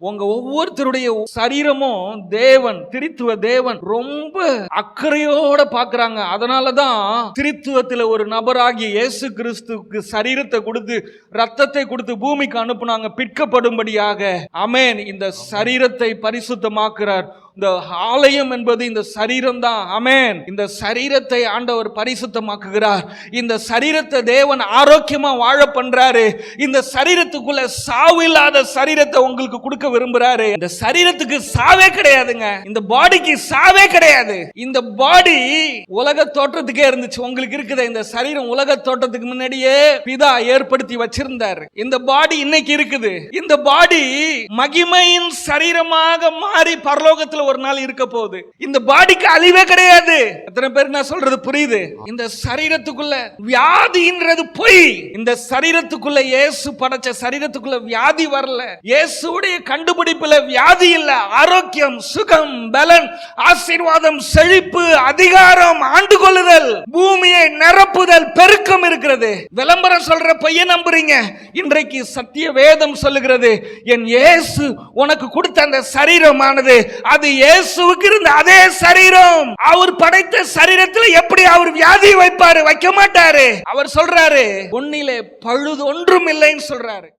உங்க ஒவ்வொருத்தருடைய சரீரமும் தேவன், திரித்துவ தேவன் ரொம்ப அக்கறையோட பாக்குறாங்க. அதனாலதான் திரித்துவத்துல ஒரு நபராகிய இயேசு கிறிஸ்துவுக்கு சரீரத்தை கொடுத்து ரத்தத்தை கொடுத்து பூமிக்கு அனுப்புனாங்க பிற்கப்படும்படியாக. ஆமென். இந்த சரீரத்தை பரிசுத்தமாக்குறார். இந்த ஆலயம் என்பது இந்த சரீரம் தான். ஆமென். இந்த சரீரத்தை ஆண்டவர் பரிசுத்தமாக்குகிறார். இந்த சரீரத்தை தேவன் ஆரோக்கியமா வாழ பண்றாரு. இந்த சரீரத்துக்குள்ள சாவு இல்லாத சரீரத்தை உங்களுக்கு கொடுக்க விரும்புறாரு. இந்த சரீரத்துக்கு சாவே கிடையாதுங்க. இந்த பாடிக்கு சாவே கிடையாது. இந்த பாடி உலக தோற்றத்துக்கே இருந்துச்சு. உங்களுக்கு இருக்குது இந்த சரீரம் உலக தோற்றத்துக்கு முன்னாடியே பிதா ஏற்படுத்தி வச்சிருந்தாரு. இந்த பாடி இன்னைக்கு இருக்குது. இந்த பாடி மகிமையின் சரீரமாக மாறி பரலோகத்தில் ஒரு நாள் இருக்க போகுது. இந்த பாடிக்கு அழிவே கிடையாது. எத்தனை பேருக்கு நான் சொல்றது புரியுது? இந்த சரீரத்துக்குள்ள வியாதின்றது பொய். இந்த சரீரத்துக்குள்ள இயேசு படைச்ச சரீரத்துக்குள்ள வியாதி வரல. இயேசுடைய கண்டுபிடிப்புல வியாதி இல்ல. ஆரோக்கியம், சுகம், பலன், ஆசீர்வாதம், செழிப்பு, அதிகாரம், ஆண்டு கொள்ளுதல், பூமியை நிரப்புதல், பெருக்கம் இருக்கிறது. விளம்பரம் சொல்ற பொய்ய நம்புறீங்க. இன்றைக்கு சத்திய வேதம் சொல்லுகிறது, என் இயேசு உனக்கு கொடுத்த அந்த சரீரமானது அது இயேசுவுக்கு இருந்த அதே சரீரம். அவர் படைத்த சரீரத்தில் எப்படி அவர் வியாதி வைப்பாரு? வைக்க மாட்டாரு. அவர் சொல்றாரு, ஒன்னிலே பழுது ஒன்றும் இல்லைன்னு சொல்றாரு.